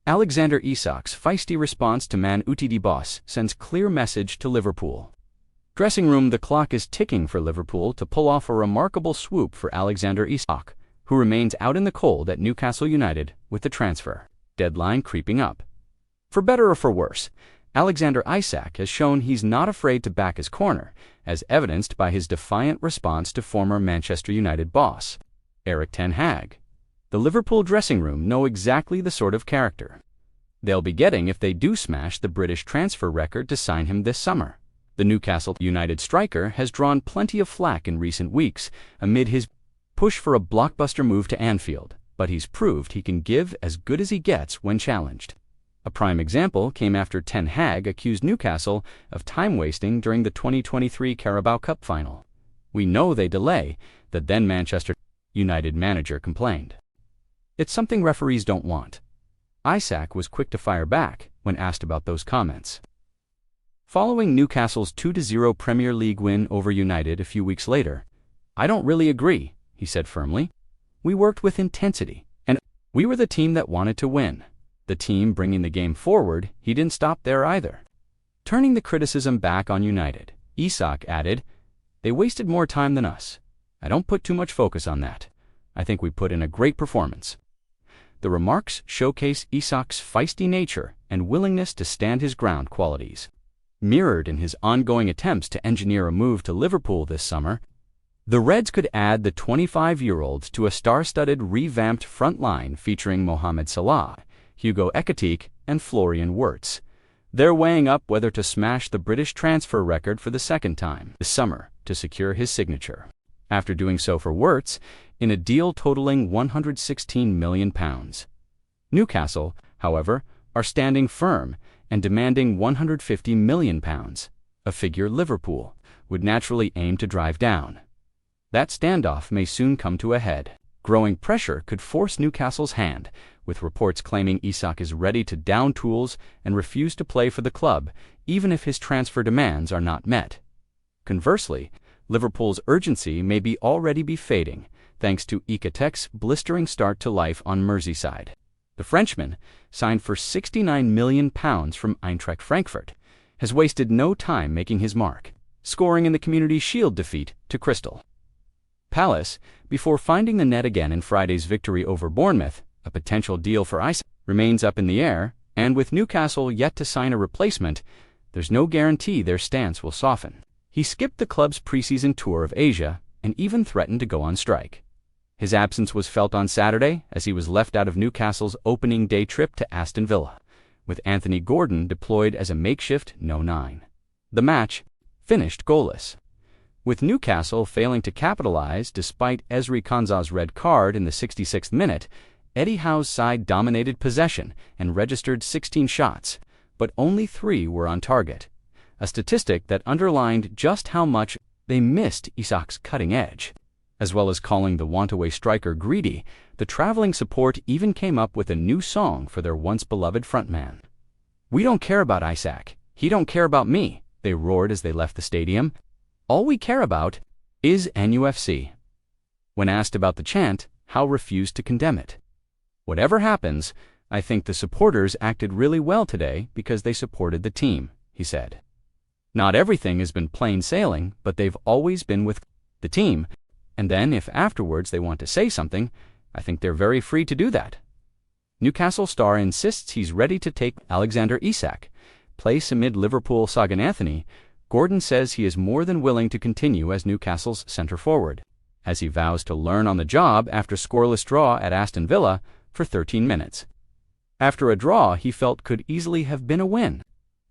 Alexander Isak's feisty response to Man Utd boss sends clear message to Liverpool. Dressing room: the clock is ticking for Liverpool to pull off a remarkable swoop for Alexander Isak, who remains out in the cold at Newcastle United with the transfer deadline creeping up. For better or for worse, Alexander Isak has shown he's not afraid to back his corner, as evidenced by his defiant response to former Manchester United boss, Erik Ten Hag. The Liverpool dressing room know exactly the sort of character they'll be getting if they do smash the British transfer record to sign him this summer. The Newcastle United striker has drawn plenty of flack in recent weeks amid his push for a blockbuster move to Anfield, but he's proved he can give as good as he gets when challenged. A prime example came after Ten Hag accused Newcastle of time-wasting during the 2023 Carabao Cup final. "We know they delay," the then Manchester United manager complained. "It's something referees don't want." Isak was quick to fire back when asked about those comments. Following Newcastle's 2-0 Premier League win over United a few weeks later, "I don't really agree," he said firmly. "We worked with intensity, and we were the team that wanted to win. The team bringing the game forward, he didn't stop there either." Turning the criticism back on United, Isak added, "They wasted more time than us. I don't put too much focus on that. I think we put in a great performance." The remarks showcase Isak's feisty nature and willingness to stand his ground qualities, mirrored in his ongoing attempts to engineer a move to Liverpool this summer. The Reds could add the 25-year-olds to a star-studded revamped front line featuring Mohamed Salah, Hugo Ekitike, and Florian Wirtz. They're weighing up whether to smash the British transfer record for the second time this summer to secure his signature, after doing so for Wirtz in a deal totaling £116 million. Newcastle, however, are standing firm and demanding £150 million, a figure Liverpool would naturally aim to drive down. That standoff may soon come to a head. Growing pressure could force Newcastle's hand, with reports claiming Isak is ready to down tools and refuse to play for the club, even if his transfer demands are not met. Conversely, Liverpool's urgency may already be fading, thanks to Ekitike's blistering start to life on Merseyside. The Frenchman, signed for £69 million from Eintracht Frankfurt, has wasted no time making his mark, scoring in the Community Shield defeat to Crystal Palace before finding the net again in Friday's victory over Bournemouth. A potential deal for Isak remains up in the air, and with Newcastle yet to sign a replacement, there's no guarantee their stance will soften. He skipped the club's preseason tour of Asia and even threatened to go on strike. His absence was felt on Saturday as he was left out of Newcastle's opening day trip to Aston Villa, with Anthony Gordon deployed as a makeshift No. 9. The match finished goalless, with Newcastle failing to capitalize despite Ezri Konsa's red card in the 66th minute. Eddie Howe's side dominated possession and registered 16 shots, but only 3 were on target, a statistic that underlined just how much they missed Isak's cutting edge. As well as calling the want-away striker greedy, the traveling support even came up with a new song for their once-beloved frontman. "We don't care about Isak. He don't care about me," they roared as they left the stadium. "All we care about is NUFC." When asked about the chant, Howe refused to condemn it. "Whatever happens, I think the supporters acted really well today because they supported the team," he said. "Not everything has been plain sailing, but they've always been with the team. And then, if afterwards they want to say something, I think they're very free to do that." Newcastle star insists he's ready to take Alexander Isak place amid Liverpool saga. Anthony Gordon says he is more than willing to continue as Newcastle's centre forward, as he vows to learn on the job after scoreless draw at Aston Villa for 13 minutes. After a draw he felt could easily have been a win,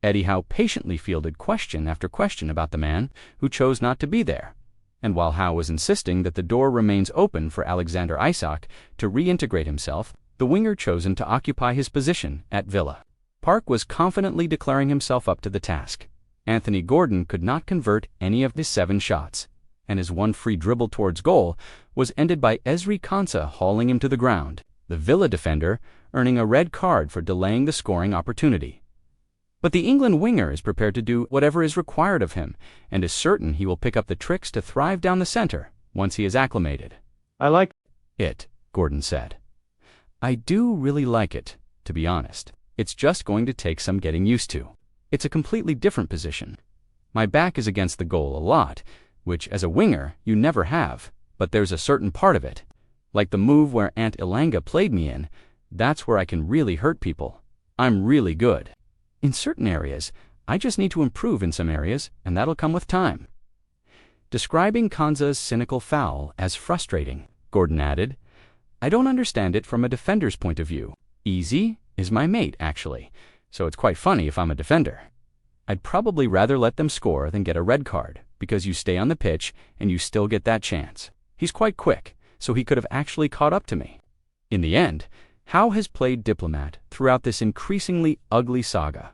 Eddie Howe patiently fielded question after question about the man who chose not to be there. And while Howe was insisting that the door remains open for Alexander Isak to reintegrate himself, the winger chosen to occupy his position at Villa Park was confidently declaring himself up to the task. Anthony Gordon could not convert any of his 7 shots, and his one free dribble towards goal was ended by Ezri Konsa hauling him to the ground, the Villa defender earning a red card for delaying the scoring opportunity. But the England winger is prepared to do whatever is required of him, and is certain he will pick up the tricks to thrive down the center once he is acclimated. "I like it," Gordon said. "I do really like it," to be honest. It's just going to take some getting used to. It's a completely different position. My back is against the goal a lot, which as a winger you never have, but there's a certain part of it. Like the move where Ant Ilanga played me in, that's where I can really hurt people. I'm really good. In certain areas, I just need to improve in some areas, and that'll come with time. Describing Konsa's cynical foul as frustrating, Gordon added, I don't understand it from a defender's point of view. Easy is my mate, actually, so it's quite funny if I'm a defender. I'd probably rather let them score than get a red card, because you stay on the pitch and you still get that chance. He's quite quick, so he could have actually caught up to me. In the end, Howe has played diplomat throughout this increasingly ugly saga.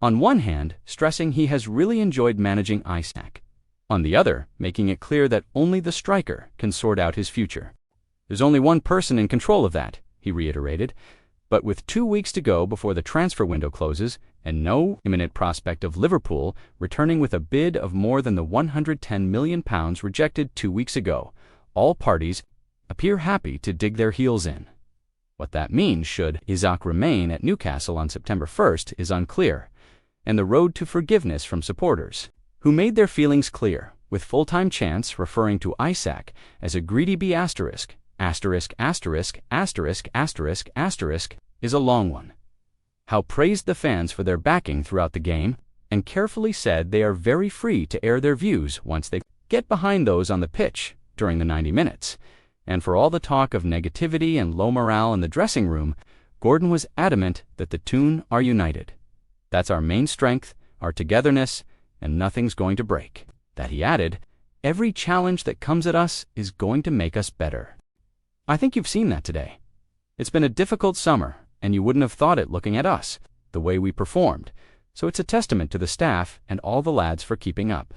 On one hand, stressing he has really enjoyed managing Isak. On the other, making it clear that only the striker can sort out his future. There's only one person in control of that, he reiterated, but with 2 weeks to go before the transfer window closes and no imminent prospect of Liverpool returning with a bid of more than the £110 million rejected 2 weeks ago, all parties appear happy to dig their heels in. What that means should Isak remain at Newcastle on September 1st is unclear, and the road to forgiveness from supporters, who made their feelings clear, with full-time chants referring to Isak as a greedy B****, is a long one. Howe praised the fans for their backing throughout the game, and carefully said they are very free to air their views once they get behind those on the pitch during the 90 minutes. And for all the talk of negativity and low morale in the dressing room, Gordon was adamant that the Toon are united. That's our main strength, our togetherness, and nothing's going to break. That, he added, every challenge that comes at us is going to make us better. I think you've seen that today. It's been a difficult summer, and you wouldn't have thought it looking at us, the way we performed, so it's a testament to the staff and all the lads for keeping up.